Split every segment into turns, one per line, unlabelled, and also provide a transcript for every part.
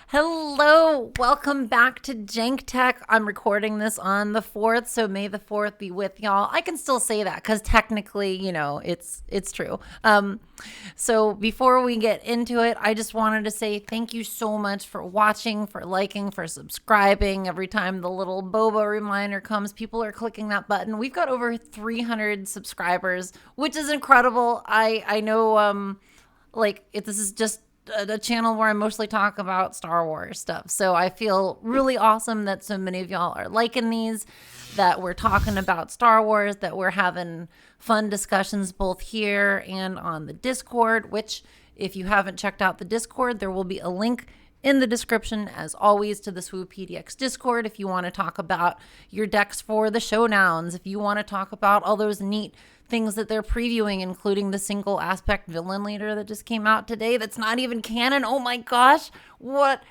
Hello, welcome back to JankTech. I'm recording this on the 4th, so may the 4th be with y'all. I can still say that because technically, it's true. So before we get into it, I just wanted to say thank you so much for watching, for liking, for subscribing. Every time the little boba reminder comes, people are clicking that button. We've got over 300 subscribers, which is incredible. I know, this is just a channel where I mostly talk about Star Wars stuff. So I feel really awesome that so many of y'all are liking these, that we're talking about Star Wars, that we're having fun discussions both here and on the Discord, which if you haven't checked out the Discord, there will be a link in the description, as always, to the swupdx Discord if you want to talk about your decks for the showdowns, if you want to talk about all those neat things that they're previewing, including the single aspect villain leader that just came out today that's not even canon. Oh my gosh, what?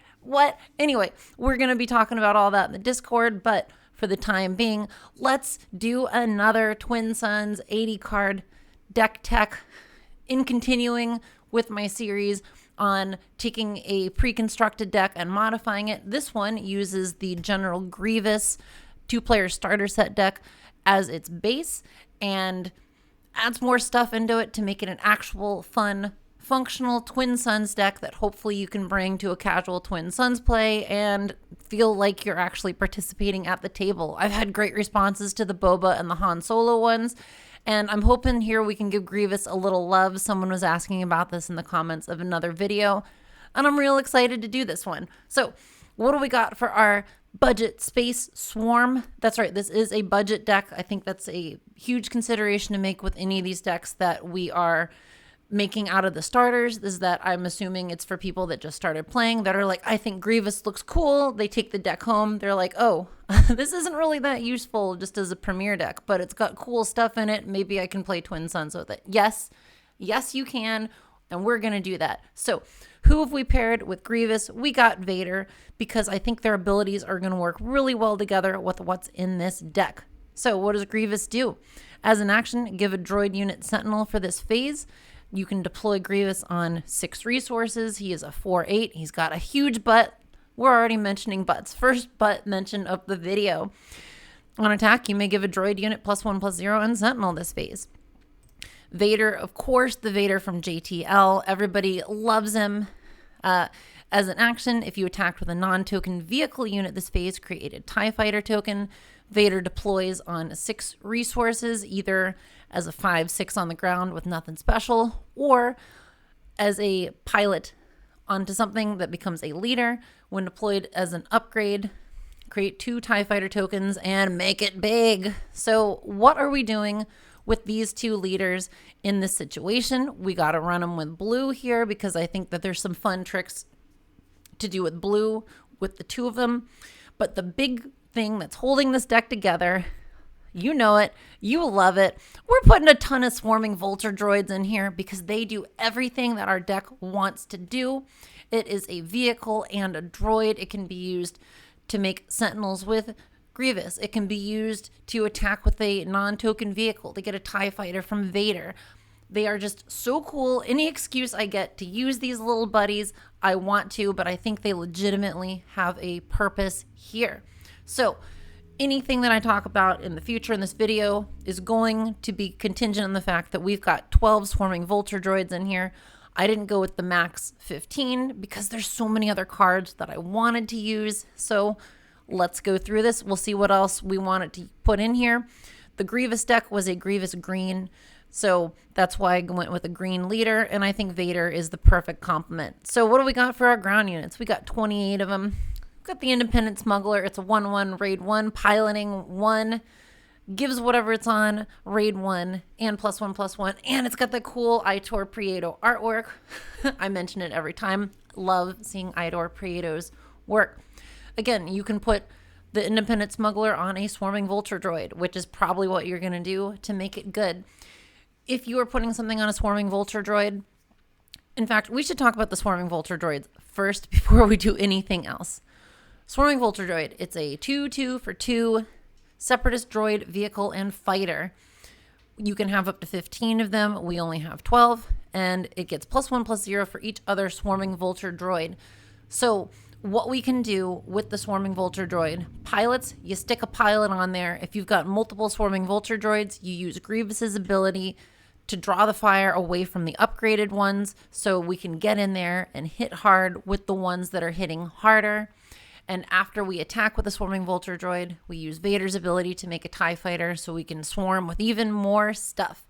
Anyway, we're going to be talking about all that in the Discord, but for the time being, let's do another Twin Suns 80 card deck tech in continuing with my series on taking a pre-constructed deck and modifying it. This one uses the General Grievous 2-player starter set deck as its base and adds more stuff into it to make it an actual fun, functional Twin Suns deck that hopefully you can bring to a casual Twin Suns play and feel like you're actually participating at the table. I've had great responses to the Boba and the Han Solo ones, and I'm hoping here we can give Grievous a little love. Someone was asking about this in the comments of another video, and I'm real excited to do this one. So what do we got for our budget space swarm? That's right, this is a budget deck. I think that's a huge consideration to make with any of these decks that we are making out of the starters, is that I'm assuming it's for people that just started playing that are like, I think Grievous looks cool. They take the deck home. They're like, oh, this isn't really that useful just as a premier deck, but it's got cool stuff in it. Maybe I can play Twin Suns with it. Yes, you can. And we're going to do that. So who have we paired with Grievous? We got Vader because I think their abilities are going to work really well together with what's in this deck. So what does Grievous do? As an action, give a droid unit sentinel for this phase. You can deploy Grievous on 6 resources. He is a 4/8. He's got a huge butt. We're already mentioning butts. First butt mention of the video. On attack, you may give a droid unit +1/+0 and sentinel this phase. Vader, of course, the Vader from JTL. Everybody loves him. As an action, if you attacked with a non-token vehicle unit this phase, create a TIE Fighter token. Vader deploys on 6 resources, either as a 5/6 on the ground with nothing special, or as a pilot onto something that becomes a leader. When deployed as an upgrade, create 2 TIE Fighter tokens and make it big. So what are we doing with these 2 leaders in this situation? We got to run them with blue here because I think that there's some fun tricks to do with blue with the 2 of them. But the big thing that's holding this deck together, you know it, you love it. We're putting a ton of Swarming Vulture Droids in here because they do everything that our deck wants to do. It is a vehicle and a droid. It can be used to make sentinels with Grievous. It can be used to attack with a non-token vehicle to get a TIE Fighter from Vader. They are just so cool. Any excuse I get to use these little buddies, I want to, but I think they legitimately have a purpose here. So anything that I talk about in the future in this video is going to be contingent on the fact that we've got 12 Swarming Vulture Droids in here. I didn't go with the max 15 because there's so many other cards that I wanted to use. So let's go through this. We'll see what else we wanted to put in here. The Grievous deck was a Grievous green, so that's why I went with a green leader, and I think Vader is the perfect complement. So what do we got for our ground units? We got 28 of them. Got the Independent Smuggler. It's a 1/1 raid 1, piloting 1, gives whatever it's on raid 1 and +1/+1, and it's got the cool Aitor Prieto artwork. I mention it every time. Love seeing Aitor Prieto's work. Again, you can put the Independent Smuggler on a Swarming Vulture Droid, which is probably what you're going to do to make it good. If you are putting something on a Swarming Vulture Droid, in fact, we should talk about the Swarming Vulture Droids first before we do anything else. Swarming Vulture Droid, it's a 2/2 for 2 Separatist Droid, Vehicle, and Fighter. You can have up to 15 of them. We only have 12, and it gets +1/+0 for each other Swarming Vulture Droid. So what we can do with the Swarming Vulture Droid. Pilots, you stick a pilot on there. If you've got multiple Swarming Vulture Droids, you use Grievous's ability to draw the fire away from the upgraded ones so we can get in there and hit hard with the ones that are hitting harder. And after we attack with the Swarming Vulture Droid, we use Vader's ability to make a TIE fighter so we can swarm with even more stuff.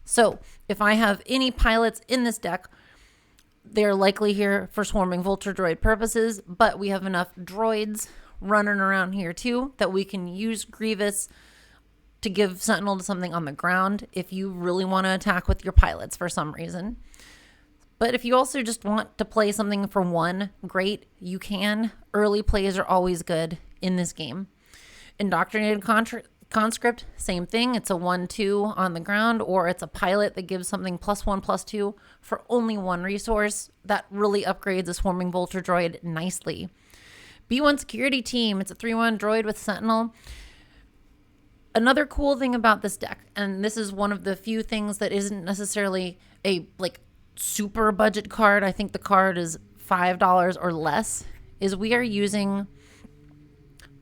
So if I have any pilots in this deck, they're likely here for Swarming Vulture Droid purposes, but we have enough droids running around here too that we can use Grievous to give Sentinel to something on the ground if you really want to attack with your pilots for some reason. But if you also just want to play something for one, great, you can. Early plays are always good in this game. Indoctrinated Conscript, same thing. It's a 1/2 on the ground, or it's a pilot that gives something +1/+2 for only one resource. That really upgrades a Swarming Vulture Droid nicely. B1 Security Team, it's a 3/1 droid with Sentinel. Another cool thing about this deck, and this is one of the few things that isn't necessarily a super budget card, I think the card is $5 or less, is we are using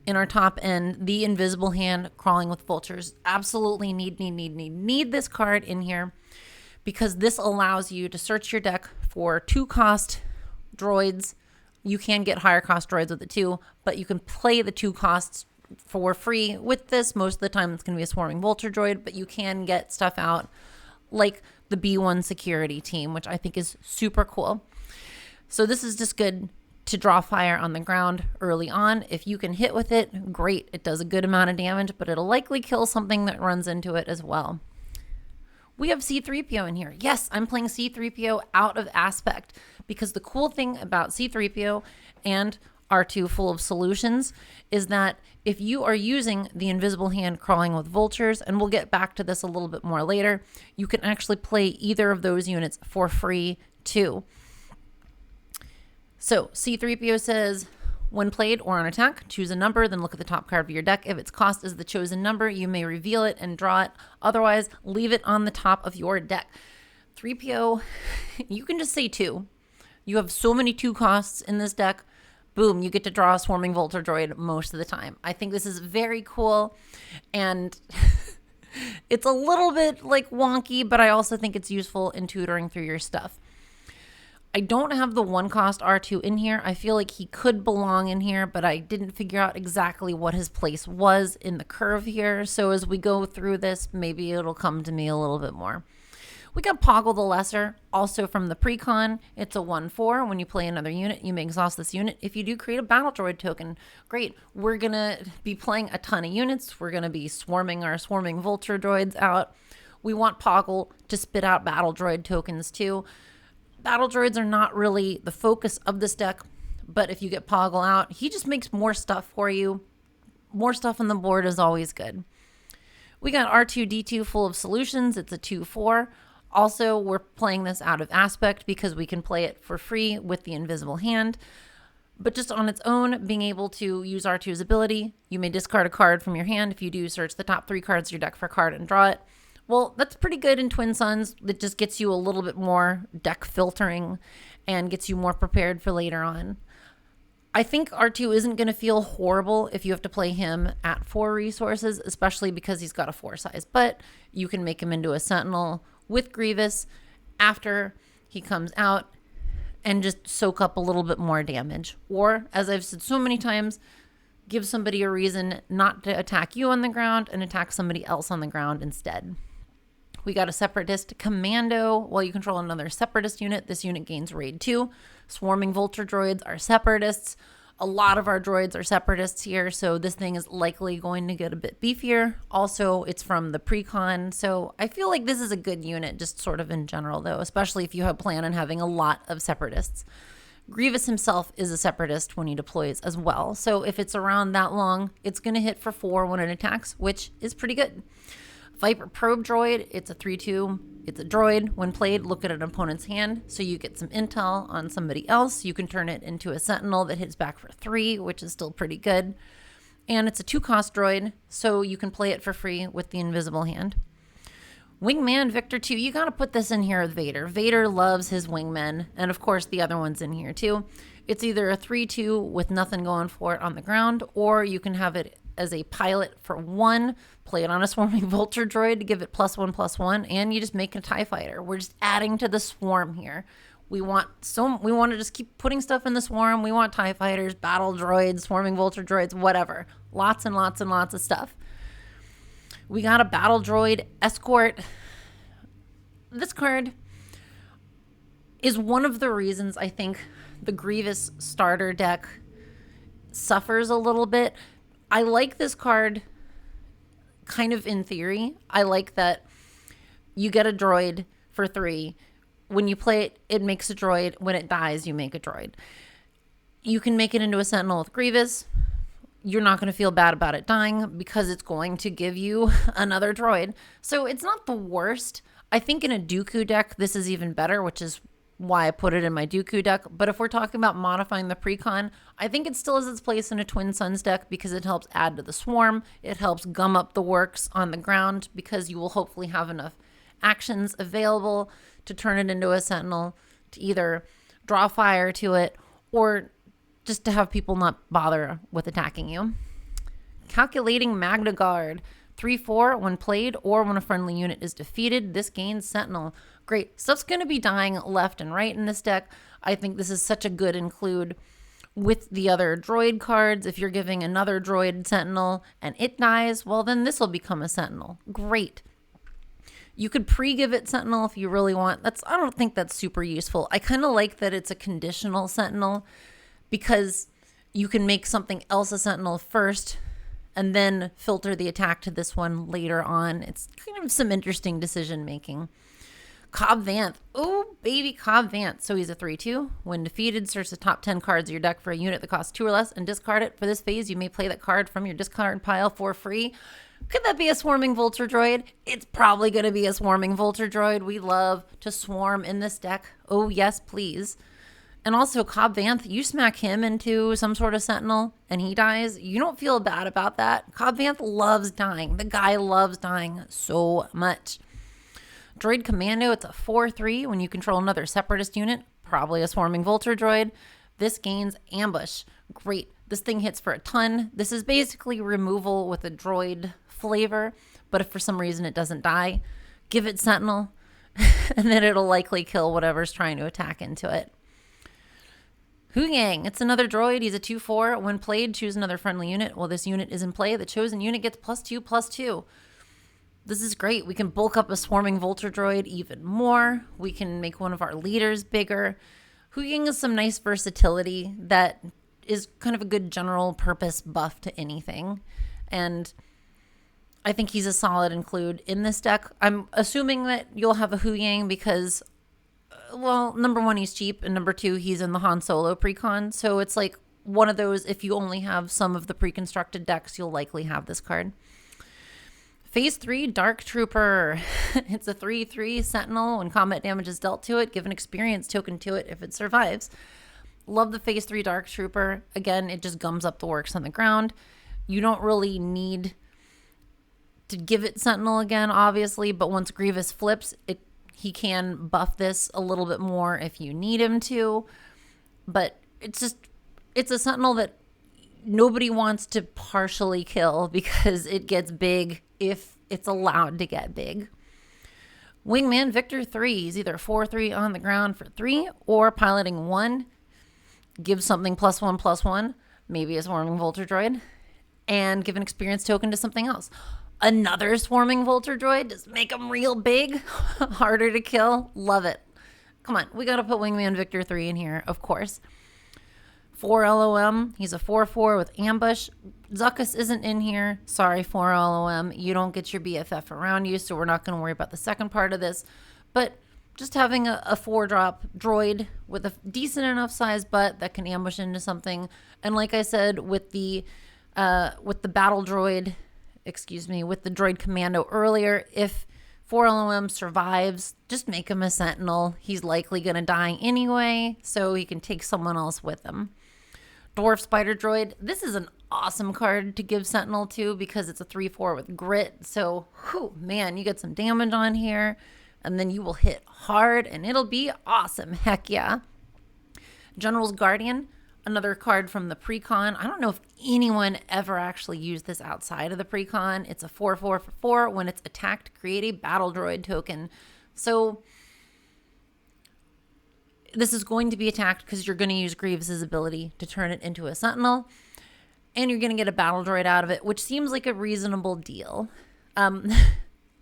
in our top end the Invisible Hand Crawling with Vultures. Absolutely need this card in here because this allows you to search your deck for 2-cost droids. You can get higher cost droids with it too, but you can play the 2 costs for free with this. Most of the time it's going to be a Swarming Vulture Droid, but you can get stuff out like the B1 Security Team, which I think is super cool. So this is just good to draw fire on the ground early on. If you can hit with it, great. It does a good amount of damage, but it'll likely kill something that runs into it as well. We have C-3PO in here. Yes, I'm playing C-3PO out of aspect because the cool thing about C-3PO and R2 Full of Solutions is that if you are using the Invisible Hand Crawling with Vultures, and we'll get back to this a little bit more later, you can actually play either of those units for free too. So C-3PO says, when played or on attack, choose a number, then look at the top card of your deck. If its cost is the chosen number, you may reveal it and draw it. Otherwise, leave it on the top of your deck. 3PO, you can just say 2. You have so many 2 costs in this deck. Boom, you get to draw a Swarming Vulture Droid most of the time. I think this is very cool, and it's a little bit wonky, but I also think it's useful in tutoring through your stuff. I don't have the 1-cost R2 in here. I feel like he could belong in here, but I didn't figure out exactly what his place was in the curve here. So as we go through this, maybe it'll come to me a little bit more. We got Poggle the Lesser, also from the Precon. It's a 1/4. When you play another unit, you may exhaust this unit. If you do, create a Battle Droid token. Great. We're going to be playing a ton of units. We're going to be swarming our Swarming Vulture Droids out. We want Poggle to spit out Battle Droid tokens too. Battle Droids are not really the focus of this deck, but if you get Poggle out, he just makes more stuff for you. More stuff on the board is always good. We got R2-D2 Full of Solutions. It's a 2/4. Also, we're playing this out of aspect because we can play it for free with the Invisible Hand. But just on its own, being able to use R2's ability, you may discard a card from your hand. If you do, search the top 3 cards of your deck for a card and draw it. Well, that's pretty good in Twin Suns. It just gets you a little bit more deck filtering and gets you more prepared for later on. I think R2 isn't going to feel horrible if you have to play him at 4 resources, especially because he's got a 4 size. But you can make him into a Sentinel with Grievous after he comes out and just soak up a little bit more damage. Or, as I've said so many times, give somebody a reason not to attack you on the ground and attack somebody else on the ground instead. We got a Separatist Commando. While you control another Separatist unit, this unit gains Raid 2. Swarming Vulture Droids are Separatists. A lot of our droids are Separatists here, so this thing is likely going to get a bit beefier. Also, it's from the Precon, so I feel like this is a good unit, just sort of in general, though, especially if you have plan on having a lot of Separatists. Grievous himself is a Separatist when he deploys as well, so if it's around that long, it's going to hit for 4 when it attacks, which is pretty good. Viper Probe Droid, it's a 3/2. It's a droid. When played, look at an opponent's hand, so you get some intel on somebody else. You can turn it into a Sentinel that hits back for 3, which is still pretty good. And it's a 2-cost droid, so you can play it for free with the Invisible Hand. Wingman Victor 2, you got to put this in here with Vader. Vader loves his wingmen, and of course the other one's in here too. It's either a 3-2 with nothing going for it on the ground, or you can have it as a pilot for 1, play it on a Swarming Vulture Droid to give it +1/+1, and you just make a TIE Fighter. We're just adding to the swarm here. We want to just keep putting stuff in the swarm. We want TIE Fighters, battle droids, Swarming Vulture Droids, whatever. Lots and lots and lots of stuff. We got a battle droid escort. This card is one of the reasons I think the Grievous starter deck suffers a little bit. I like this card kind of in theory. I like that you get a droid for 3. When you play it, it makes a droid. When it dies, you make a droid. You can make it into a sentinel with Grievous. You're not going to feel bad about it dying because it's going to give you another droid. So it's not the worst. I think in a Dooku deck, this is even better, which is why I put it in my Dooku deck. But if we're talking about modifying the precon, I think it still has its place in a Twin Suns deck because it helps add to the swarm. It helps gum up the works on the ground because you will hopefully have enough actions available to turn it into a sentinel, to either draw fire to it or just to have people not bother with attacking you. Calculating Magna Guard. 3/4 when played or when a friendly unit is defeated. This gains sentinel. Great. Stuff's going to be dying left and right in this deck. I think this is such a good include with the other droid cards. If you're giving another droid sentinel and it dies, well, then this will become a sentinel. Great. You could pre-give it sentinel if you really want. I don't think that's super useful. I kind of like that it's a conditional sentinel because you can make something else a sentinel first and then filter the attack to this one later on. It's kind of some interesting decision making. Cobb Vanth. Oh, baby Cobb Vanth. So he's a 3/2. When defeated, search the top 10 cards of your deck for a unit that costs 2 or less and discard it. For this phase, you may play that card from your discard pile for free. Could that be a Swarming Vulture Droid? It's probably going to be a Swarming Vulture Droid. We love to swarm in this deck. Oh, yes, please. And also, Cobb Vanth, you smack him into some sort of sentinel and he dies. You don't feel bad about that. Cobb Vanth loves dying. The guy loves dying so much. Droid Commando, it's a 4/3 when you control another separatist unit, probably a Swarming Vulture Droid. This gains Ambush. Great. This thing hits for a ton. This is basically removal with a droid flavor, but if for some reason it doesn't die, give it Sentinel, and then it'll likely kill whatever's trying to attack into it. Huyang, it's another droid. He's a 2/4. When played, choose another friendly unit. While this unit is in play, the chosen unit gets +2/+2. This is great. We can bulk up a Swarming Vulture Droid even more. We can make one of our leaders bigger. Huyang is some nice versatility that is kind of a good general purpose buff to anything. And I think he's a solid include in this deck. I'm assuming that you'll have a Huyang because, well, number one, he's cheap, and number two, he's in the Han Solo precon. So it's like one of those, if you only have some of the pre-constructed decks, you'll likely have this card. Phase 3, Dark Trooper. It's a 3/3 Sentinel. When combat damage is dealt to it, give an experience token to it if it survives. Love the Phase 3 Dark Trooper. Again, it just gums up the works on the ground. You don't really need to give it Sentinel again, obviously, but once Grievous flips, he can buff this a little bit more if you need him to. But it's a Sentinel that nobody wants to partially kill because it gets big if it's allowed to get big. Wingman Victor 3 is either 4/3 on the ground for 3 or piloting 1. Give something +1/+1, maybe a Swarming Vulture Droid, and give an experience token to something else. Another Swarming Vulture Droid, just make them real big, harder to kill. Love it. Come on, we got to put Wingman Victor 3 in here, of course. 4 LOM, he's a 4/4 with Ambush. Zuckuss isn't in here. Sorry, 4 LOM. You don't get your BFF around you, so we're not going to worry about the second part of this. But just having a 4-drop droid with a decent enough size butt that can ambush into something. And like I said, with the battle droid, with the droid commando earlier, if 4 LOM survives, just make him a sentinel. He's likely going to die anyway, so he can take someone else with him. Dwarf Spider Droid. This is an awesome card to give Sentinel to because it's a 3/4 with grit. So, whew, man, you get some damage on here, and then you will hit hard, and it'll be awesome. Heck yeah. General's Guardian, another card from the precon. I don't know if anyone ever actually used this outside of the precon. It's a 4/4 for 4. When it's attacked, create a battle droid token. So this is going to be attacked because you're going to use Grievous's ability to turn it into a sentinel, and you're going to get a battle droid out of it, which seems like a reasonable deal.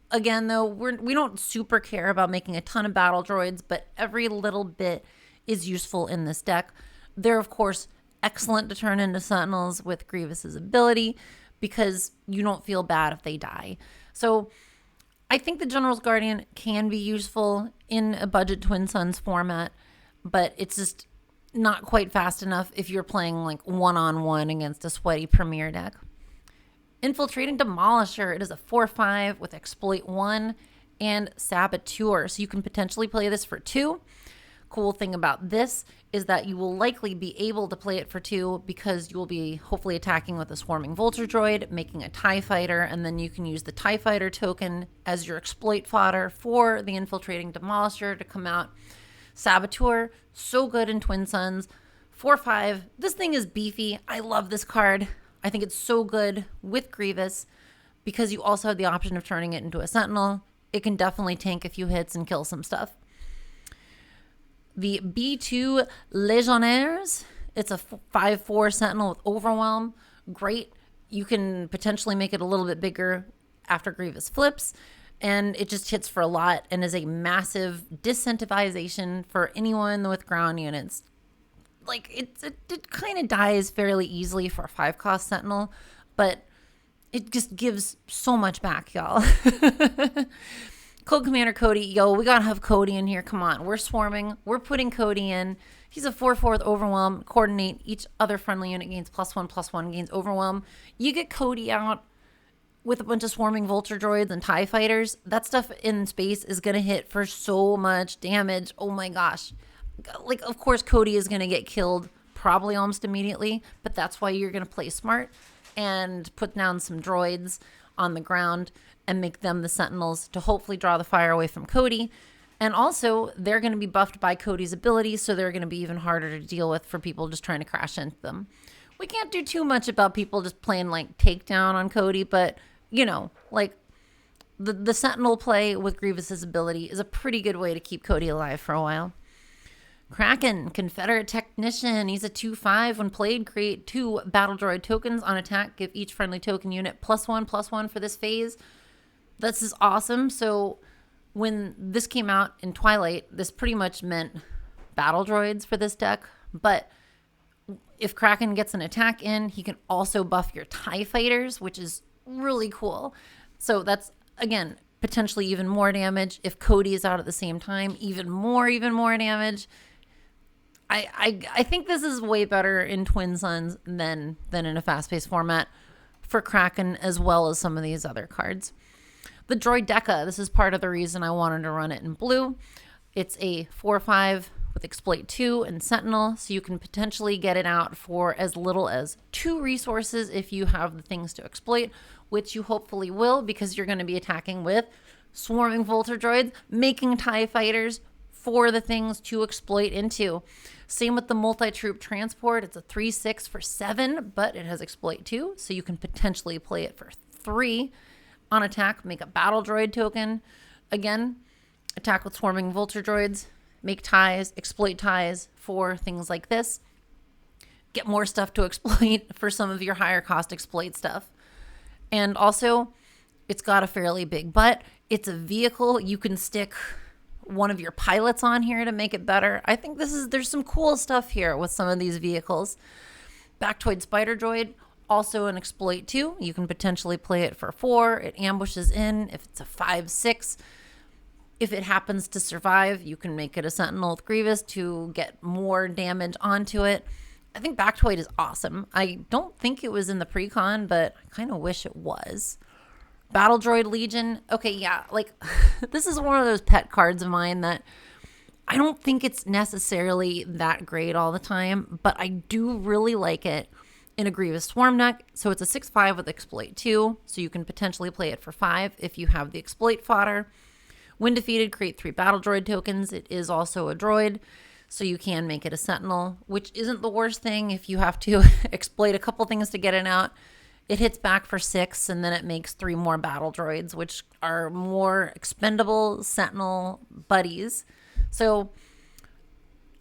Again, though, we don't super care about making a ton of battle droids, but every little bit is useful in this deck. They're, of course, excellent to turn into sentinels with Grievous's ability because you don't feel bad if they die. So I think the General's Guardian can be useful in a budget Twin Suns format, but it's just not quite fast enough if you're playing like one-on-one against a sweaty Premier deck. Infiltrating Demolisher. It is a 4/5 with Exploit 1 and Saboteur. So you can potentially play this for 2. Cool thing about this is that you will likely be able to play it for 2 because you will be hopefully attacking with a Swarming Vulture Droid, making a TIE Fighter, and then you can use the TIE Fighter token as your exploit fodder for the Infiltrating Demolisher to come out. Saboteur, so good in Twin Suns. 4/5. This thing is beefy. I love this card. I think it's so good with Grievous because you also have the option of turning it into a Sentinel. It can definitely tank a few hits and kill some stuff. The B2 Legionnaires. It's a 5/4 Sentinel with Overwhelm. Great. You can potentially make it a little bit bigger after Grievous flips. And it just hits for a lot and is a massive disincentivization for anyone with ground units. Like, it kind of dies fairly easily for a 5-cost Sentinel, but it just gives so much back, y'all. Code Commander Cody, yo, we gotta have Cody in here. Come on, we're swarming. We're putting Cody in. He's a 4/4 with Overwhelm. Coordinate. Each other friendly unit gains +1/+1, gains Overwhelm. You get Cody out with a bunch of Swarming Vulture Droids and TIE Fighters. That stuff in space is gonna hit for so much damage. Oh my gosh. Like, of course, Cody is going to get killed probably almost immediately, but that's why you're going to play smart and put down some droids on the ground and make them the sentinels to hopefully draw the fire away from Cody. And also, they're going to be buffed by Cody's ability, so they're going to be even harder to deal with for people just trying to crash into them. We can't do too much about people just playing, like, takedown on Cody, but, you know, like, the sentinel play with Grievous's ability is a pretty good way to keep Cody alive for a while. Kraken, Confederate Technician. He's a 2/5. When played, create 2 battle droid tokens on attack. Give each friendly token unit +1/+1 for this phase. This is awesome. So when this came out in Twilight, this pretty much meant battle droids for this deck. But if Kraken gets an attack in, he can also buff your TIE Fighters, which is really cool. So that's, again, potentially even more damage. If Cody is out at the same time, even more damage. I think this is way better in Twin Suns than in a fast-paced format for Kraken, as well as some of these other cards. The Droid Deca, this is part of the reason I wanted to run it in blue. It's a 4/5 with Exploit 2 and Sentinel, so you can potentially get it out for as little as 2 resources if you have the things to exploit, which you hopefully will because you're going to be attacking with Swarming Vulture Droids, making TIE Fighters for the things to exploit into. Same with the Multi-Troop Transport. It's a 3/6 for 7, but it has Exploit 2, so you can potentially play it for 3. On attack, make a Battle Droid token. Again, attack with Swarming Vulture Droids, make ties, exploit ties for things like this. Get more stuff to exploit for some of your higher cost exploit stuff. And also, it's got a fairly big butt. It's a vehicle. You can stick one of your pilots on here to make it better. I think there's some cool stuff here with some of these vehicles. Bactoid Spider Droid, also an Exploit 2. You can potentially play it for 4. It ambushes in if it's a 5/6. If it happens to survive, you can make it a Sentinel with Grievous to get more damage onto it. I think Bactoid is awesome. I don't think it was in the precon, but I kind of wish it was. Battle Droid Legion. Okay, yeah, like this is one of those pet cards of mine that I don't think it's necessarily that great all the time, but I do really like it in a Grievous Swarm deck. So it's a 6/5 with Exploit 2, so you can potentially play it for 5 if you have the Exploit fodder. When defeated, create 3 battle droid tokens. It is also a droid, so you can make it a sentinel, which isn't the worst thing if you have to exploit a couple things to get it out. It hits back for 6, and then it makes 3 more battle droids, which are more expendable sentinel buddies. So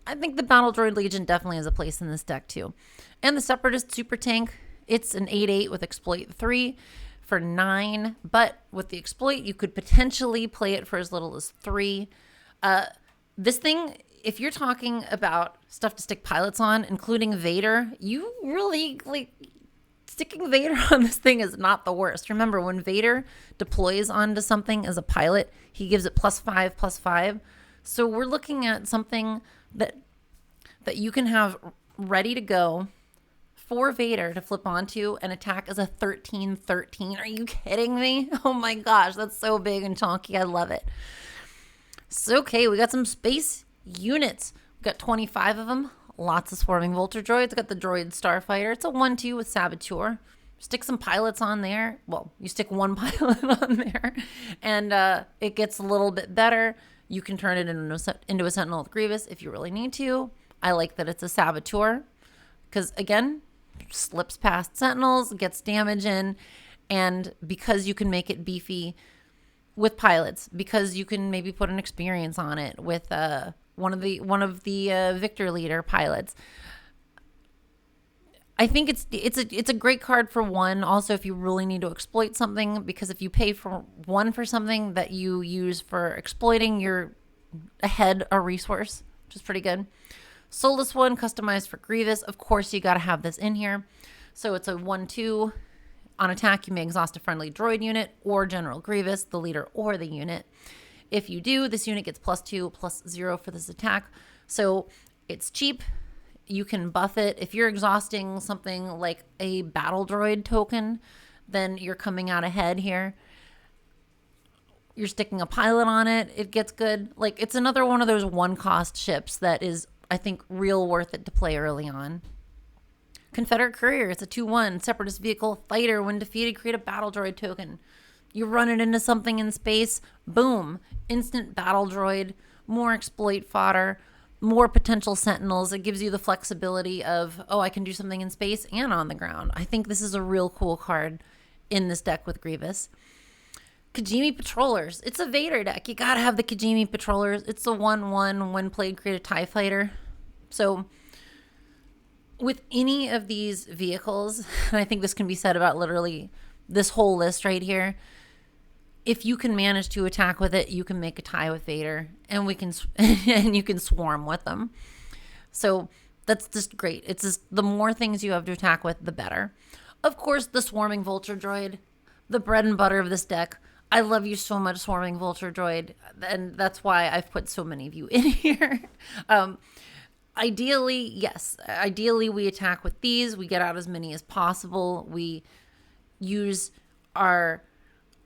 I think the Battle Droid Legion definitely has a place in this deck too. And the Separatist Super Tank, it's an 8/8 with Exploit 3 for 9, but with the Exploit, you could potentially play it for as little as 3. This thing, if you're talking about stuff to stick pilots on, including Vader, you really, sticking Vader on this thing is not the worst. Remember, when Vader deploys onto something as a pilot, he gives it +5/+5. So we're looking at something that you can have ready to go for Vader to flip onto and attack as a 13/13. Are you kidding me? Oh my gosh, that's so big and chunky. I love it. So, okay, we got some space units. We got 25 of them. Lots of Swarming Vulture Droids. Got the Droid Starfighter. It's a 1/2 with Saboteur. Stick some pilots on there. Well, you stick one pilot on there, and it gets a little bit better. You can turn it into a Sentinel with Grievous if you really need to. I like that it's a Saboteur because, again, slips past Sentinels, gets damage in, and because you can make it beefy with pilots, because you can maybe put an experience on it with one of the Victor Leader pilots. I think it's a great card for one. Also, if you really need to exploit something, because if you pay for something that you use for exploiting, you're ahead a resource, which is pretty good. Soulless one, customized for Grievous. Of course, you got to have this in here. So it's a 1/2. On attack, you may exhaust a friendly droid unit or General Grievous, the leader or the unit. If you do, this unit gets +2/+0 for this attack. So it's cheap. You can buff it. If you're exhausting something like a battle droid token, then you're coming out ahead here. You're sticking a pilot on it. It gets good. Like, it's another one of those one-cost ships that is, I think, real worth it to play early on. Confederate Courier. It's a 2/1 Separatist vehicle fighter. When defeated, create a battle droid token. You run it into something in space. Boom. Instant battle droid. More exploit fodder. More potential sentinels. It gives you the flexibility of, oh, I can do something in space and on the ground. I think this is a real cool card in this deck with Grievous. Kijimi Patrollers. It's a Vader deck. You gotta have the Kijimi Patrollers. It's a 1/1 when played, create a TIE fighter. So with any of these vehicles, and I think this can be said about literally this whole list right here, if you can manage to attack with it, you can make a tie with Vader, and you can swarm with them. So that's just great. It's just the more things you have to attack with, the better. Of course, the Swarming Vulture Droid, the bread and butter of this deck. I love you so much, Swarming Vulture Droid, and that's why I've put so many of you in here. Ideally, yes. Ideally, we attack with these. We get out as many as possible. We use our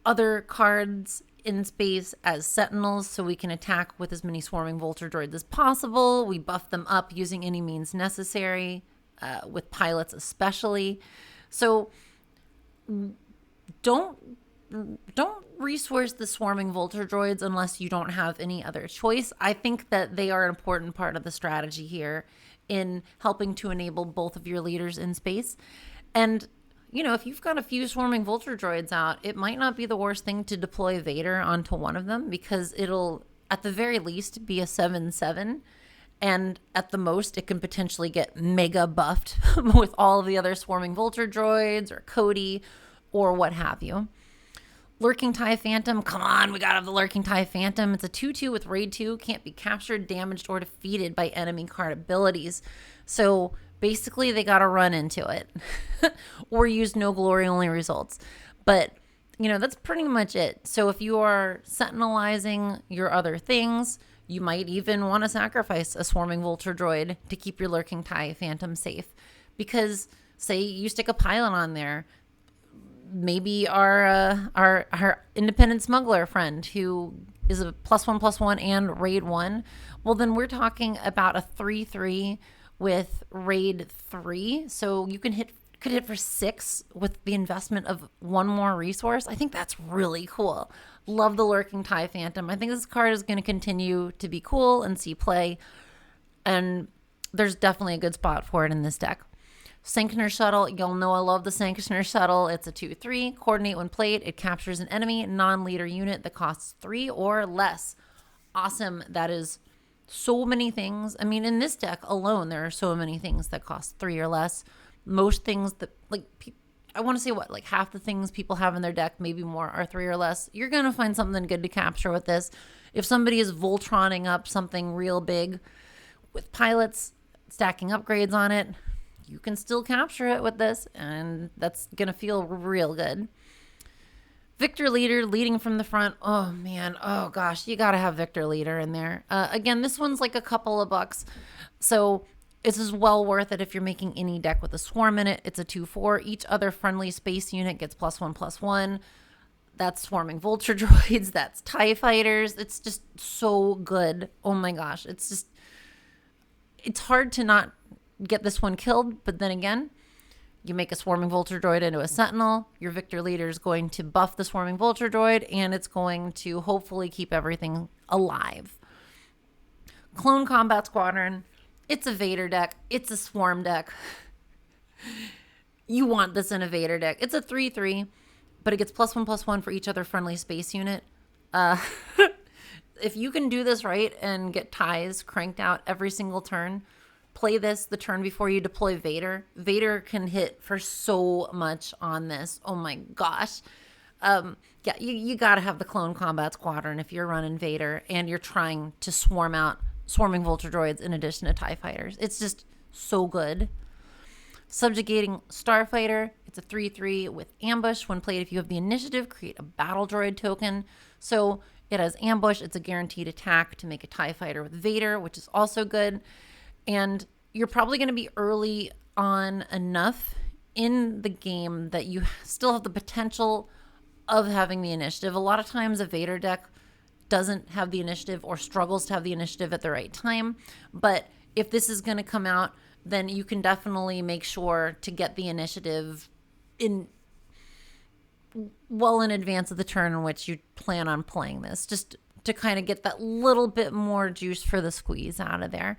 other cards in space as sentinels so we can attack with as many Swarming Vulture Droids as possible. We buff them up using any means necessary, with pilots especially. So don't resource the Swarming Vulture Droids unless you don't have any other choice. I think that they are an important part of the strategy here in helping to enable both of your leaders in space. And you know, if you've got a few Swarming Vulture Droids out, it might not be the worst thing to deploy Vader onto one of them, because it'll, at the very least, be a 7/7. And at the most, it can potentially get mega buffed with all of the other Swarming Vulture Droids or Cody or what have you. Lurking TIE Phantom. Come on, we got to have the Lurking TIE Phantom. It's a 2/2 with Raid 2. Can't be captured, damaged, or defeated by enemy card abilities. So basically, they got to run into it or use no glory only results. But, you know, that's pretty much it. So if you are sentinelizing your other things, you might even want to sacrifice a Swarming Vulture Droid to keep your Lurking TIE Phantom safe. Because, say you stick a pilot on there, maybe our independent smuggler friend who is a +1/+1 and raid 1. Well, then we're talking about a 3/3 with raid 3. So you could hit for 6 with the investment of one more resource. I think that's really cool. Love the Lurking TIE Phantom. I think this card is going to continue to be cool and see play. And there's definitely a good spot for it in this deck. Sanctioner Shuttle, you'll know I love the Sanctioner Shuttle. It's a 2/3. Coordinate when played. It captures an enemy non-leader unit that costs 3 or less. Awesome. That is so many things. I mean, in this deck alone, there are so many things that cost 3 or less. Most things that, like, I want to say what, like half the things people have in their deck, maybe more, are 3 or less. You're going to find something good to capture with this. If somebody is Voltroning up something real big with pilots, stacking upgrades on it, you can still capture it with this, and that's going to feel real good. Victor Leader, leading from the front. Oh, man. Oh, gosh. You got to have Victor Leader in there. Again, this one's like a couple of bucks. So this is well worth it if you're making any deck with a swarm in it. It's a 2/4. Each other friendly space unit gets +1/+1. That's Swarming Vulture Droids. That's TIE Fighters. It's just so good. Oh, my gosh. It's hard to not get this one killed, but then again, you make a Swarming Vulture Droid into a Sentinel, your Victor Leader is going to buff the Swarming Vulture Droid, and it's going to hopefully keep everything alive. Clone Combat Squadron, it's a Vader deck, it's a Swarm deck. You want this in a Vader deck. It's a 3/3, but it gets +1/+1 for each other friendly space unit. If you can do this right and get ties cranked out every single turn, play this the turn before you deploy Vader. Vader can hit for so much on this. Oh my gosh. Yeah, you got to have the Clone Combat Squadron if you're running Vader and you're trying to swarm out Swarming Vulture Droids in addition to TIE Fighters. It's just so good. Subjugating Starfighter. It's a 3/3 with Ambush. When played, if you have the initiative, create a Battle Droid token. So it has Ambush. It's a guaranteed attack to make a TIE Fighter with Vader, which is also good. And you're probably going to be early on enough in the game that you still have the potential of having the initiative. A lot of times a Vader deck doesn't have the initiative or struggles to have the initiative at the right time. But if this is going to come out, then you can definitely make sure to get the initiative in well in advance of the turn in which you plan on playing this, just to kind of get that little bit more juice for the squeeze out of there.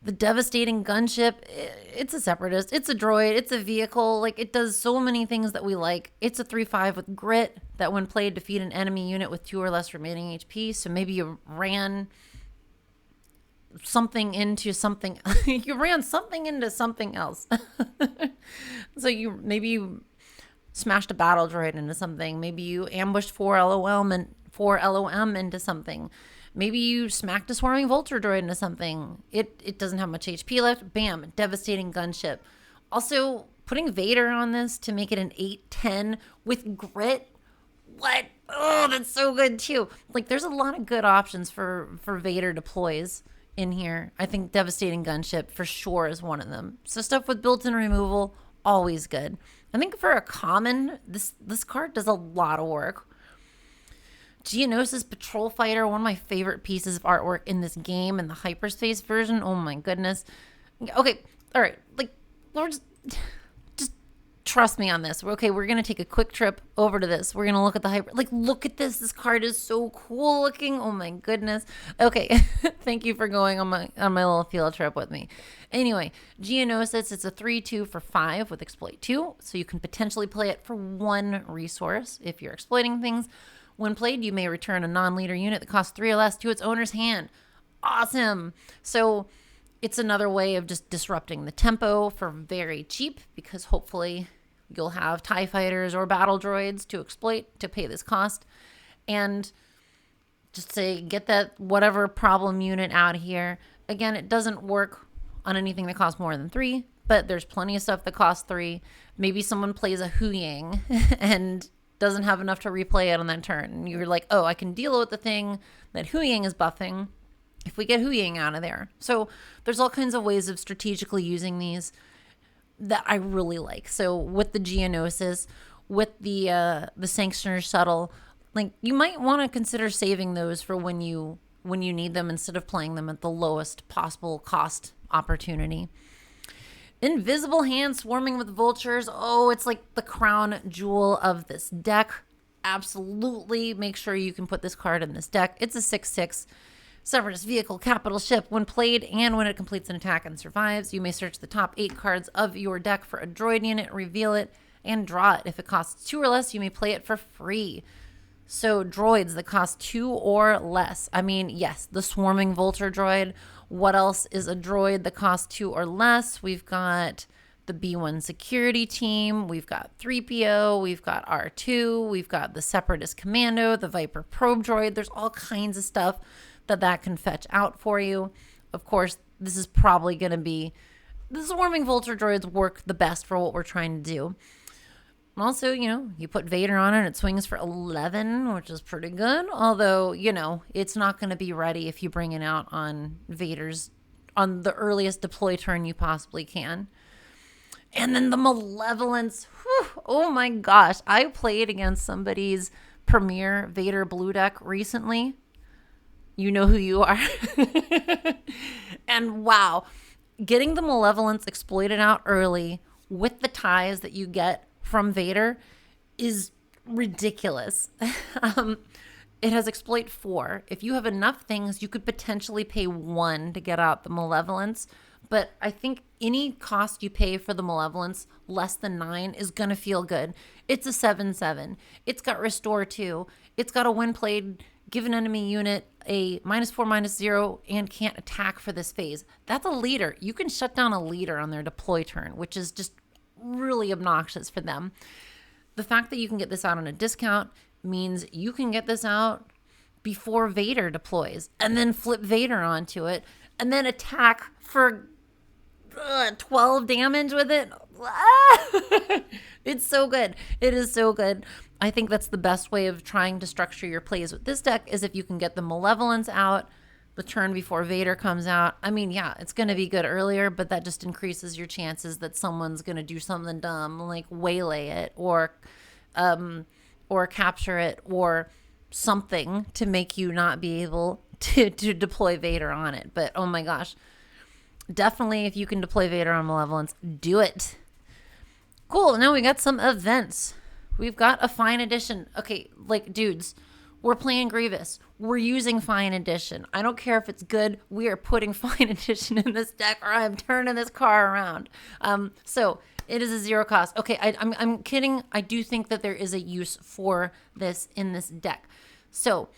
The Devastating Gunship, it's a separatist, it's a droid, it's a vehicle. Like, it does so many things that we like. It's a 3/5 with Grit that when played, defeat an enemy unit with 2 or less remaining HP. So maybe you ran something into something. You ran something into something else. So maybe you smashed a battle droid into something. Maybe you ambushed 4 LOM into something. Maybe you smacked a Swarming Vulture Droid into something. It doesn't have much HP left. Bam, Devastating Gunship. Also, putting Vader on this to make it an 8/10 with Grit. What? Oh, that's so good too. Like, there's a lot of good options for Vader deploys in here. I think Devastating Gunship for sure is one of them. So stuff with built-in removal, always good. I think for a common, this card does a lot of work. Geonosis Patrol Fighter, one of my favorite pieces of artwork in this game, in the hyperspace version. Oh my goodness. Okay, all right. Like, we're just trust me on this. Okay, we're gonna take a quick trip over to this. We're gonna look at the look at this. This card is so cool looking. Oh my goodness. Okay, thank you for going on my little field trip with me. Anyway, Geonosis, it's a 3/2 for 5 with exploit 2, so you can potentially play it for 1 resource if you're exploiting things. When played, you may return a non-leader unit that costs 3 or less to its owner's hand. Awesome. So it's another way of just disrupting the tempo for very cheap, because hopefully you'll have TIE Fighters or battle droids to exploit to pay this cost. And just say, get that whatever problem unit out of here. Again, it doesn't work on anything that costs more than 3, but there's plenty of stuff that costs 3. Maybe someone plays a Hu Yang and doesn't have enough to replay it on that turn. And you're like, oh, I can deal with the thing that Hu Yang is buffing if we get Hu Yang out of there. So there's all kinds of ways of strategically using these that I really like. So with the Geonosis, with the Sanctioner Shuttle, like you might want to consider saving those for when you need them instead of playing them at the lowest possible cost opportunity. Invisible Hand Swarming with Vultures. Oh, it's like the crown jewel of this deck. Absolutely make sure you can put this card in this deck. It's a 6/6 Separatist vehicle, capital ship. When played and when it completes an attack and survives, you may search the top 8 cards of your deck for a droid unit, reveal it, and draw it. If it costs 2 or less, you may play it for free. So droids that cost 2 or less. I mean, yes, the Swarming Vulture Droid. What else is a droid that costs 2 or less? We've got the B1 security team. We've got 3PO. We've got R2. We've got the Separatist Commando, the Viper Probe Droid. There's all kinds of stuff that can fetch out for you. Of course, this is probably going to be, the Swarming Vulture Droids work the best for what we're trying to do. Also, you put Vader on it and it swings for 11, which is pretty good. Although, it's not going to be ready if you bring it out on on the earliest deploy turn you possibly can. And then the Malevolence. Whew, oh my gosh. I played against somebody's Premier Vader Blue deck recently. You know who you are. And wow, getting the Malevolence exploited out early with the ties that you get from Vader is ridiculous. It has exploit 4. If you have enough things, you could potentially pay 1 to get out the Malevolence. But I think any cost you pay for the Malevolence less than 9 is going to feel good. It's a 7/7. It's got Restore 2. It's got a when played, give an enemy unit a -4/-0 and can't attack for this phase. That's a leader. You can shut down a leader on their deploy turn, which is just really obnoxious for them. The fact that you can get this out on a discount means you can get this out before Vader deploys and then flip Vader onto it and then attack for 12 damage with it. It's so good. It is so good. I think that's the best way of trying to structure your plays with this deck is if you can get the Malevolence out the turn before Vader comes out. I mean, yeah, it's going to be good earlier, but that just increases your chances that someone's going to do something dumb, like waylay it or capture it or something to make you not be able to deploy Vader on it. But oh my gosh, definitely if you can deploy Vader on Malevolence, do it. Cool. Now we got some events. We've got a Fine Edition. Okay, like dudes, we're playing Grievous. We're using Fine Edition. I don't care if it's good. We are putting Fine Edition in this deck or I'm turning this car around. So it is a 0 cost. Okay, I'm kidding. I do think that there is a use for this in this deck. So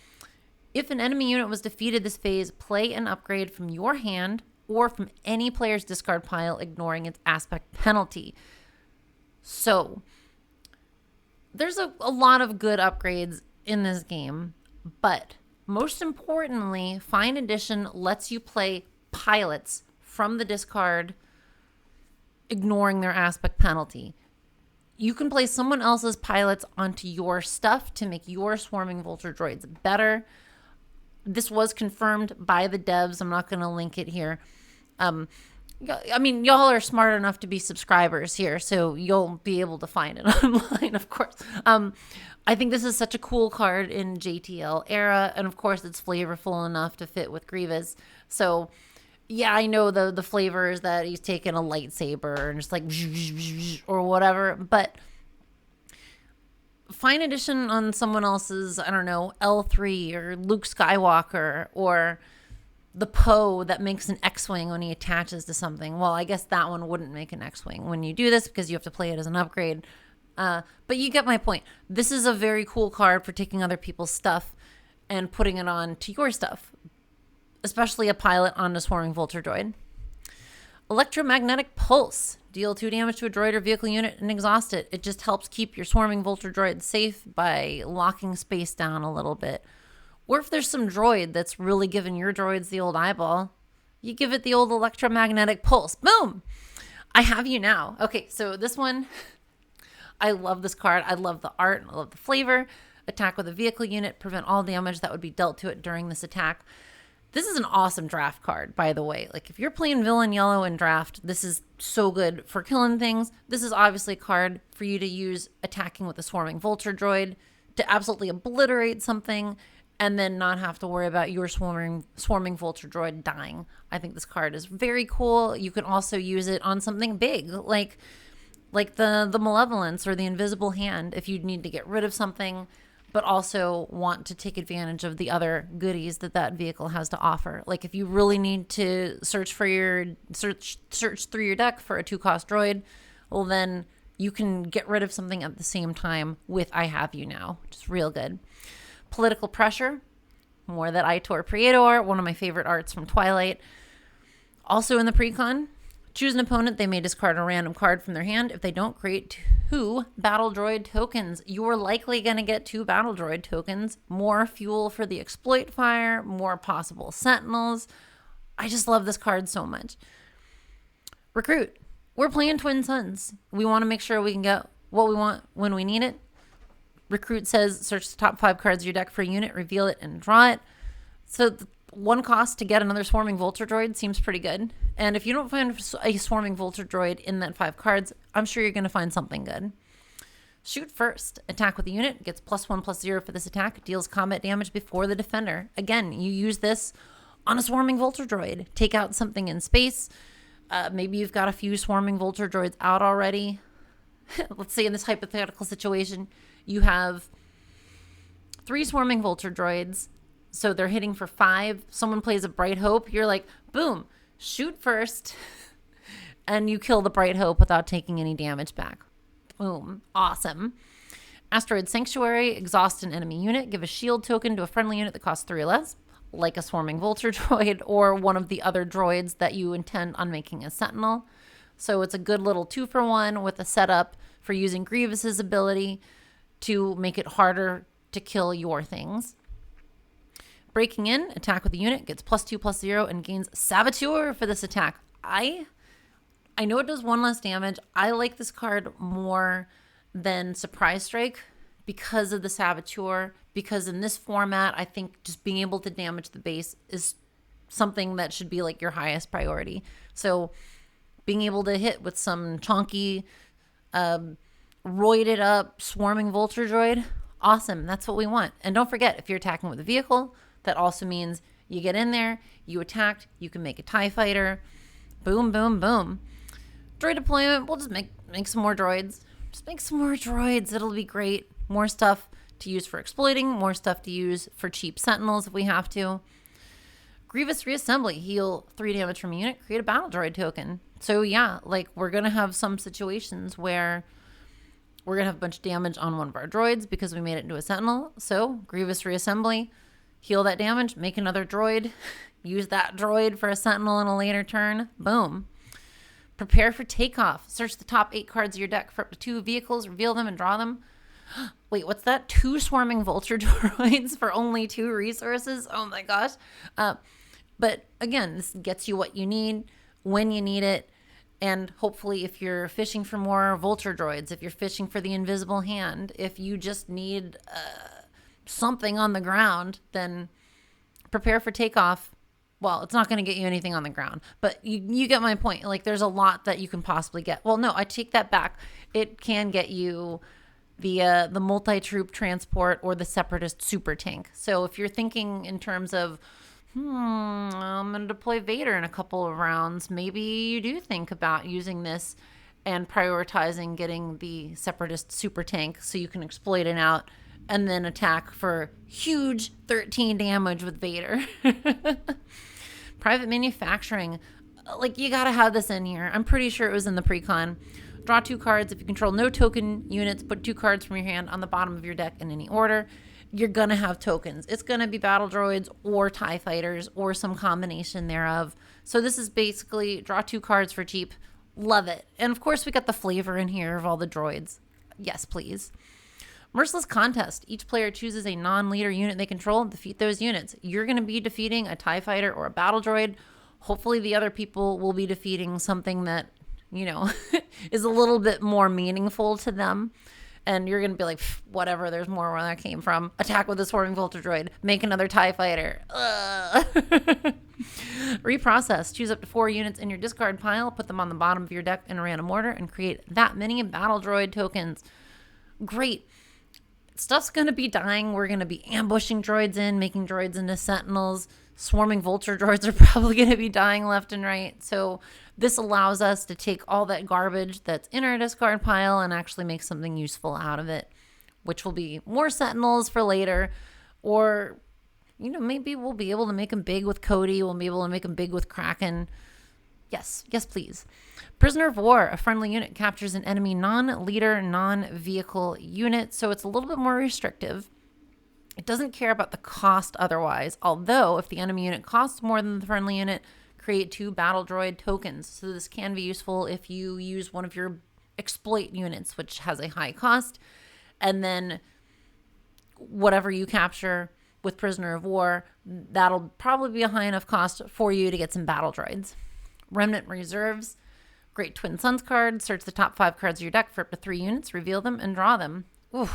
if an enemy unit was defeated this phase, play an upgrade from your hand or from any player's discard pile, ignoring its aspect penalty. So there's a lot of good upgrades in this game, but most importantly, Fine Edition lets you play pilots from the discard, ignoring their aspect penalty. You can play someone else's pilots onto your stuff to make your Swarming Vulture Droids better. This was confirmed by the devs. I'm not going to link it here. I mean, y'all are smart enough to be subscribers here, so you'll be able to find it online, of course. I think this is such a cool card in JTL era, and of course it's flavorful enough to fit with Grievous. So yeah, I know the flavor is that he's taking a lightsaber and just like or whatever, but Fine Edition on someone else's, I don't know, L3 or Luke Skywalker or the Poe that makes an X-Wing when he attaches to something. Well, I guess that one wouldn't make an X-Wing when you do this because you have to play it as an upgrade. But you get my point. This is a very cool card for taking other people's stuff and putting it on to your stuff, especially a pilot on a Swarming Vulture Droid. Electromagnetic Pulse. Deal 2 damage to a droid or vehicle unit and exhaust it. It just helps keep your Swarming Vulture Droid safe by locking space down a little bit. Or if there's some droid that's really giving your droids the old eyeball, you give it the old electromagnetic pulse. Boom! I have you now. Okay, so this one, I love this card. I love the art. I love the flavor. Attack with a vehicle unit. Prevent all damage that would be dealt to it during this attack. This is an awesome draft card, by the way. Like, if you're playing villain yellow in draft, this is so good for killing things. This is obviously a card for you to use attacking with a Swarming Vulture Droid to absolutely obliterate something and then not have to worry about your swarming vulture droid dying. I think this card is very cool. You can also use it on something big, like the malevolence or the invisible hand, if you need to get rid of something, but also want to take advantage of the other goodies that that vehicle has to offer. Like if you really need to search through your deck for a 2-cost droid, well then you can get rid of something at the same time with I Have You Now, which is real good. Political pressure, more that Itor Praetor, one of my favorite arts from Twilight. Also in the precon, choose an opponent. They may discard a random card from their hand. If they don't, create 2 battle droid tokens. You're likely going to get 2 battle droid tokens. More fuel for the exploit fire, more possible sentinels. I just love this card so much. Recruit. We're playing Twin Suns. We want to make sure we can get what we want when we need it. Recruit says search the top 5 cards of your deck for a unit, reveal it, and draw it. So the 1 cost to get another Swarming Vulture Droid seems pretty good. And if you don't find a Swarming Vulture Droid in that 5 cards, I'm sure you're going to find something good. Shoot first. Attack with a unit. Gets +1/+0 for this attack. Deals combat damage before the defender. Again, you use this on a Swarming Vulture Droid. Take out something in space. Maybe you've got a few Swarming Vulture Droids out already. Let's say in this hypothetical situation, you have 3 Swarming Vulture Droids. So they're hitting for 5. Someone plays a Bright Hope. You're like, boom, shoot first. And you kill the Bright Hope without taking any damage back. Boom. Awesome. Asteroid Sanctuary. Exhaust an enemy unit. Give a shield token to a friendly unit that costs 3 or less, like a Swarming Vulture Droid or one of the other droids that you intend on making a Sentinel. So it's a good little 2-for-1 with a setup for using Grievous's ability to make it harder to kill your things. Breaking in, attack with the unit, gets +2/+0 and gains Saboteur for this attack. I know it does 1 less damage. I like this card more than Surprise Strike because of the Saboteur, because in this format, I think just being able to damage the base is something that should be like your highest priority. So being able to hit with some chonky, roided up Swarming Vulture Droid, awesome. That's what we want. And don't forget, if you're attacking with a vehicle, that also means you get in there, you attacked, you can make a TIE fighter. Boom, boom, boom. Droid deployment, we'll just make some more droids. Just make some more droids. It'll be great. More stuff to use for exploiting, more stuff to use for cheap sentinels if we have to. Grievous reassembly, heal 3 damage from a unit, create a battle droid token. So yeah, like we're going to have some situations where we're going to have a bunch of damage on one of our droids because we made it into a sentinel. So Grievous reassembly, heal that damage, make another droid, use that droid for a sentinel in a later turn. Boom. Prepare for takeoff. Search the top 8 cards of your deck for up to 2 vehicles, reveal them and draw them. Wait, what's that? 2 Swarming Vulture Droids for only 2 resources? Oh my gosh. But again, this gets you what you need when you need it. And hopefully if you're fishing for more Vulture Droids, if you're fishing for the invisible hand, if you just need something on the ground, then prepare for takeoff. Well, it's not going to get you anything on the ground, but you get my point. Like there's a lot that you can possibly get. Well, no, I take that back. It can get you the multi-troop transport or the Separatist super tank. So if you're thinking in terms of, I'm going to deploy Vader in a couple of rounds, maybe you do think about using this and prioritizing getting the Separatist super tank so you can exploit it out and then attack for huge 13 damage with Vader. Private manufacturing. Like, you got to have this in here. I'm pretty sure it was in the precon. Draw 2 cards. If you control no token units, put 2 cards from your hand on the bottom of your deck in any order. You're going to have tokens. It's going to be battle droids or TIE fighters or some combination thereof. So this is basically draw 2 cards for cheap. Love it. And of course, we got the flavor in here of all the droids. Yes, please. Merciless contest. Each player chooses a non-leader unit they control and defeat those units. You're going to be defeating a TIE fighter or a battle droid. Hopefully the other people will be defeating something that, you know, is a little bit more meaningful to them. And you're going to be like, whatever, there's more where that came from. Attack with a Swarming Vulture Droid. Make another TIE fighter. Reprocess. Choose up to 4 units in your discard pile. Put them on the bottom of your deck in a random order and create that many battle droid tokens. Great. stuff's going to be dying. We're going to be ambushing droids in, making droids into sentinels. Swarming Vulture Droids are probably going to be dying left and right. So this allows us to take all that garbage that's in our discard pile and actually make something useful out of it, which will be more sentinels for later. Or, maybe we'll be able to make them big with Cody. We'll be able to make them big with Kraken. Yes, please. Prisoner of War, a friendly unit, captures an enemy non-leader, non-vehicle unit. So it's a little bit more restrictive. It doesn't care about the cost otherwise, although if the enemy unit costs more than the friendly unit, create 2 battle droid tokens. So this can be useful if you use one of your exploit units, which has a high cost, and then whatever you capture with Prisoner of War, that'll probably be a high enough cost for you to get some battle droids. Remnant Reserves, great Twin Suns card. Search the top 5 cards of your deck for up to 3 units, reveal them, and draw them. It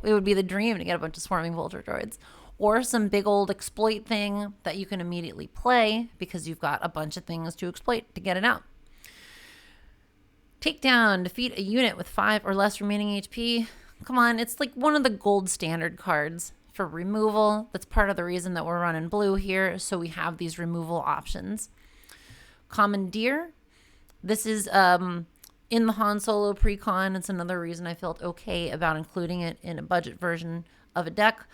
would be the dream to get a bunch of Swarming Vulture Droids. Or some big old exploit thing that you can immediately play because you've got a bunch of things to exploit to get it out. Takedown, defeat a unit with 5 or less remaining HP. Come on, it's like one of the gold standard cards for removal. That's part of the reason that we're running blue here, so we have these removal options. Commandeer. This is in the Han Solo pre-con. It's another reason I felt okay about including it in a budget version of a deck.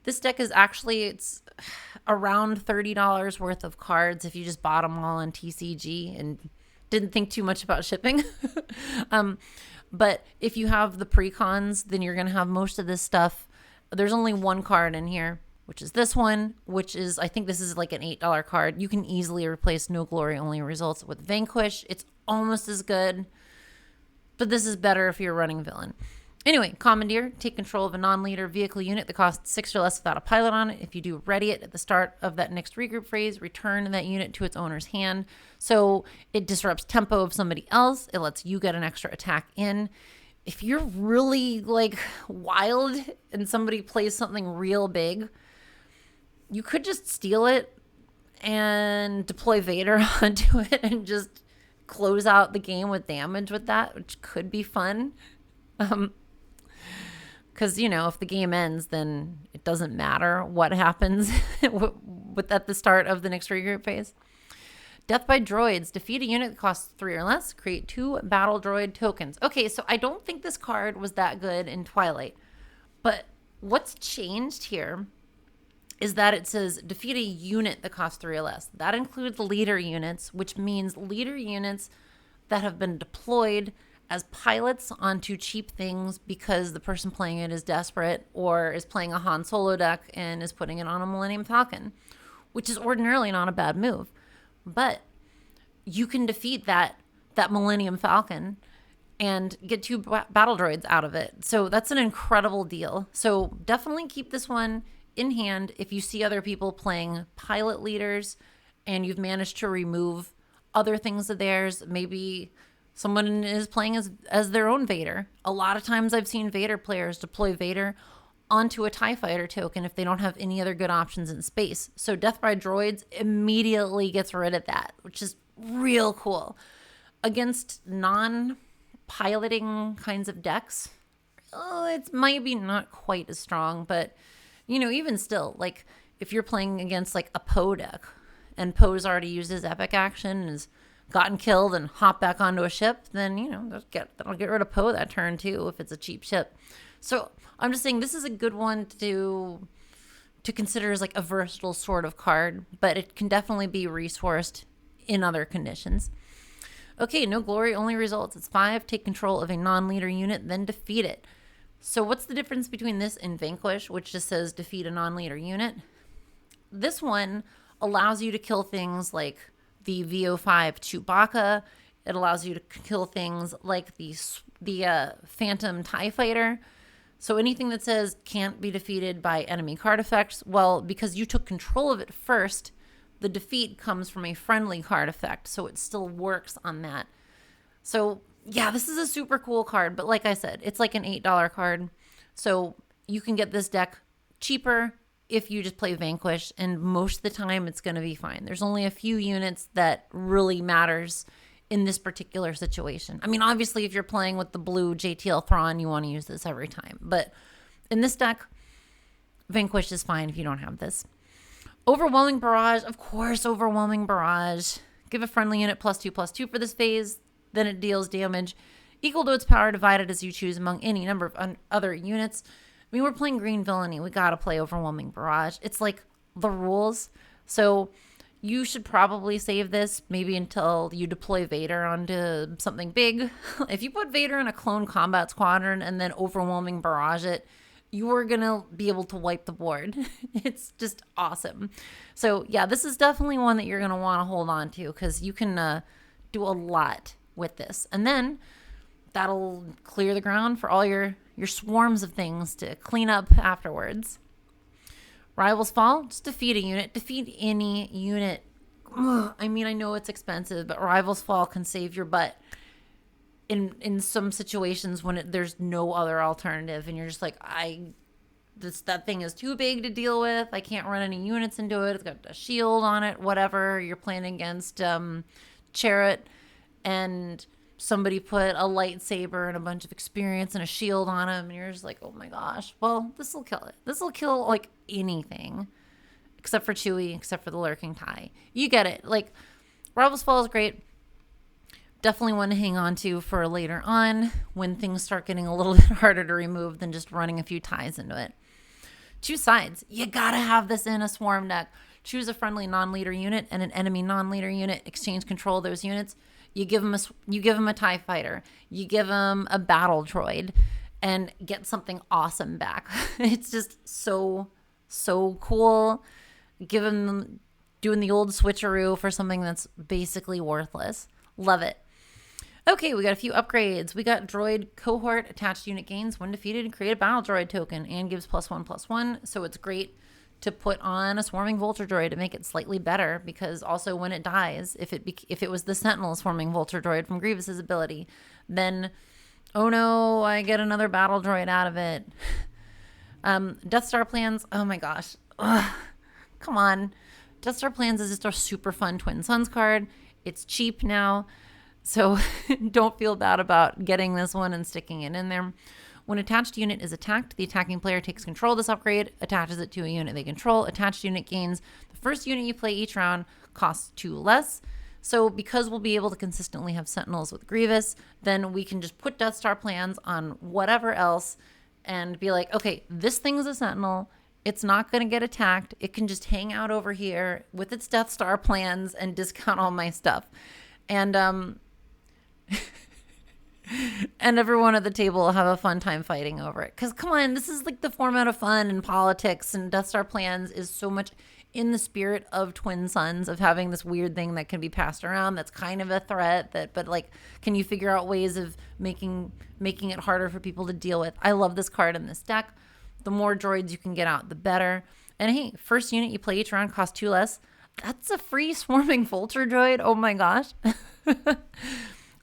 This deck is actually, it's around $30 worth of cards if you just bought them all on TCG and didn't think too much about shipping. But if you have the pre-cons, then you're going to have most of this stuff. There's only one card in here, which is this one, which is, I think this is like an $8 card. You can easily replace No Glory Only Results with Vanquish. It's almost as good, but this is better if you're running villain. Anyway, Commandeer, take control of a non-leader vehicle unit that costs 6 or less without a pilot on it. If you do ready it at the start of that next regroup phase, return that unit to its owner's hand. So it disrupts tempo of somebody else. It lets you get an extra attack in. If you're really like wild and somebody plays something real big, you could just steal it and deploy Vader onto it and just close out the game with damage with that, which could be fun. Because, if the game ends, then it doesn't matter what happens at the start of the next regroup phase. Death by Droids. Defeat a unit that costs 3 or less. Create 2 battle droid tokens. Okay, so I don't think this card was that good in Twilight. But what's changed here is that it says defeat a unit that costs 3 or less. That includes leader units, which means leader units that have been deployed as pilots onto cheap things because the person playing it is desperate or is playing a Han Solo deck and is putting it on a Millennium Falcon, which is ordinarily not a bad move. But you can defeat that Millennium Falcon and get 2 battle droids out of it. So that's an incredible deal. So definitely keep this one in hand if you see other people playing pilot leaders and you've managed to remove other things of theirs. Maybe someone is playing as their own Vader. A lot of times I've seen Vader players deploy Vader onto a TIE Fighter token if they don't have any other good options in space. So Death by Droids immediately gets rid of that, which is real cool. Against non-piloting kinds of decks, it's maybe not quite as strong, but even still, like if you're playing against like a Poe deck and Poe's already used his epic action and has gotten killed and hopped back onto a ship, then that'll get rid of Poe that turn too if it's a cheap ship. So I'm just saying this is a good one to consider as like a versatile sort of card, but it can definitely be resourced in other conditions. Okay, No Glory Only Results. It's 5. Take control of a non-leader unit, then defeat it. So what's the difference between this and Vanquish, which just says defeat a non-leader unit? This one allows you to kill things like the VO5 Chewbacca. It allows you to kill things like the Phantom TIE Fighter. So anything that says can't be defeated by enemy card effects, well, because you took control of it first, the defeat comes from a friendly card effect, so it still works on that. So yeah, this is a super cool card, but like I said, it's like an $8 card. So you can get this deck cheaper if you just play Vanquish, and most of the time it's going to be fine. There's only a few units that really matters in this particular situation. I mean, obviously, if you're playing with the blue JTL Thrawn, you want to use this every time. But in this deck, Vanquish is fine if you don't have this. Overwhelming Barrage, of course, Overwhelming Barrage. Give a friendly unit +2/+2 for this phase. Then it deals damage equal to its power divided as you choose among any number of other units. I mean, we're playing green villainy. We got to play Overwhelming Barrage. It's like the rules. So you should probably save this maybe until you deploy Vader onto something big. If you put Vader in a clone combat squadron and then Overwhelming Barrage it, you are going to be able to wipe the board. It's just awesome. So yeah, this is definitely one that you're going to want to hold on to because you can do a lot with this. And then that'll clear the ground for all your swarms of things to clean up afterwards. Rivals Fall, just defeat a unit. Defeat any unit. Ugh, I mean, I know it's expensive, but Rivals Fall can save your butt in some situations when there's no other alternative, and you're just like, that thing is too big to deal with. I can't run any units into it. It's got a shield on it, whatever. You're playing against Chariot, and somebody put a lightsaber and a bunch of experience and a shield on him, and you're just like, oh my gosh. Well, this will kill it. This will kill like anything except for Chewie, except for the Lurking Tie. You get it. Like, Rivals Fall is great. Definitely one to hang on to for later on when things start getting a little bit harder to remove than just running a few ties into it. Choose sides. You gotta have this in a swarm deck. Choose a friendly non-leader unit and an enemy non-leader unit. Exchange control of those units. You give them a TIE fighter. You give them a battle droid and get something awesome back. It's just so cool. Give them doing the old switcheroo for something that's basically worthless. Love it. Okay, we got a few upgrades. We got droid cohort, attached unit gains when defeated, create a battle droid token and gives +1/+1. So it's great to put on a Swarming Vulture Droid to make it slightly better, because also when it dies, if it was the Sentinel Swarming Vulture Droid from Grievous's ability, then, oh no, I get another battle droid out of it. Death Star Plans, oh my gosh. Ugh, come on. Death Star Plans is just a super fun Twin Suns card. It's cheap now, so don't feel bad about getting this one and sticking it in there. When attached unit is attacked, the attacking player takes control of this upgrade, attaches it to a unit they control. Attached unit gains. The first unit you play each round costs 2 less. So because we'll be able to consistently have Sentinels with Grievous, then we can just put Death Star Plans on whatever else and be like, okay, this thing's a Sentinel. It's not going to get attacked. It can just hang out over here with its Death Star Plans and discount all my stuff. And and everyone at the table will have a fun time fighting over it. Because, come on, this is like the format of fun and politics, and Death Star Plans is so much in the spirit of Twin Suns, of having this weird thing that can be passed around that's kind of a threat, but like, can you figure out ways of making it harder for people to deal with? I love this card in this deck. The more droids you can get out, the better. And hey, first unit you play each round costs 2 less. That's a free Swarming Vulture Droid. Oh my gosh.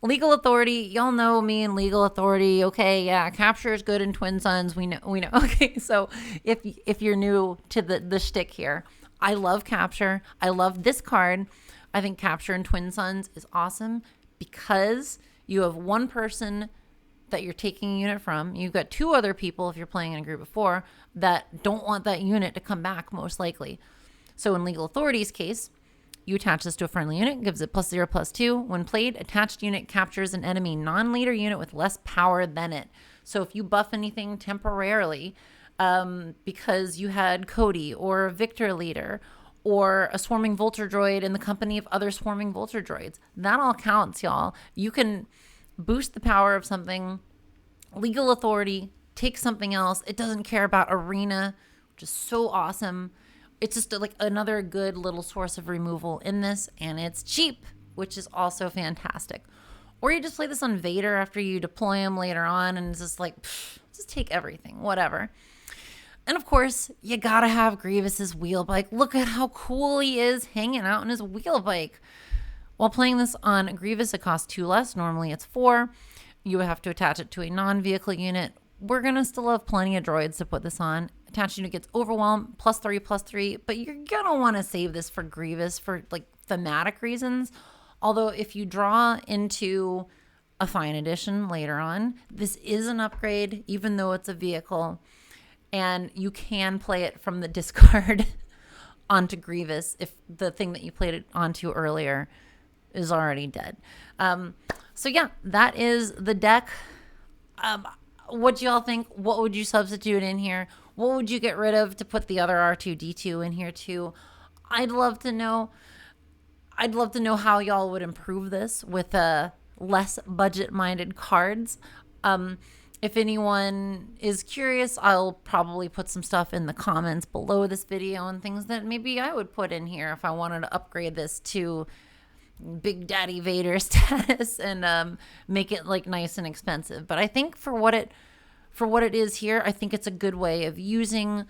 Legal Authority, y'all know me and Legal Authority. Okay, yeah, capture is good in Twin Suns. We know. Okay, so if you're new to the shtick here, I love capture. I love this card. I think capture in Twin Suns is awesome because you have one person that you're taking a unit from. You've got 2 other people, if you're playing in a group of 4, that don't want that unit to come back, most likely. So in Legal Authority's case, you attach this to a friendly unit, gives it +0/+2. When played, attached unit captures an enemy non-leader unit with less power than it. So if you buff anything temporarily, because you had Cody or a Victor leader or a Swarming Vulture Droid in the company of other Swarming Vulture Droids, that all counts, y'all. You can boost the power of something. Legal Authority, take something else. It doesn't care about arena, which is so awesome. It's just like another good little source of removal in this, and it's cheap, which is also fantastic. Or you just play this on Vader after you deploy him later on, and it's just like, pff, just take everything, whatever. And of course, you gotta have Grievous's wheel bike. Look at how cool he is hanging out in his wheel bike. While playing this on Grievous, it costs 2 less. Normally it's 4. You have to attach it to a non-vehicle unit. We're gonna still have plenty of droids to put this on. Attached unit gets overwhelmed, +3/+3, but you're gonna want to save this for Grievous for like thematic reasons. Although if you draw into a fine edition later on, this is an upgrade, even though it's a vehicle, and you can play it from the discard onto Grievous if the thing that you played it onto earlier is already dead. So yeah, that is the deck. What do y'all think? What would you substitute in here? What would you get rid of to put the other R2-D2 in here too? I'd love to know. I'd love to know how y'all would improve this with less budget-minded cards. If anyone is curious, I'll probably put some stuff in the comments below this video and things that maybe I would put in here if I wanted to upgrade this to Big Daddy Vader status and make it like nice and expensive. But I think for what it is here, I think it's a good way of using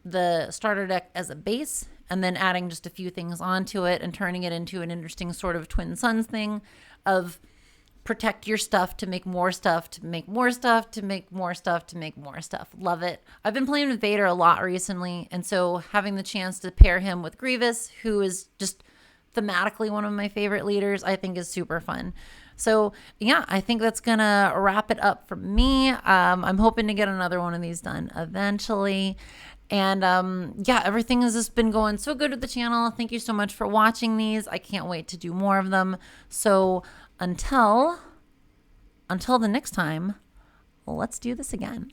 the starter deck as a base and then adding just a few things onto it and turning it into an interesting sort of Twin Suns thing of protect your stuff to make more stuff, to make more stuff, to make more stuff, to make more stuff. Love it. I've been playing with Vader a lot recently, and so having the chance to pair him with Grievous, who is just thematically one of my favorite leaders, I think is super fun. So yeah, I think that's gonna wrap it up for me. I'm hoping to get another one of these done eventually. And yeah, everything has just been going so good with the channel. Thank you so much for watching these. I can't wait to do more of them. So until the next time, let's do this again.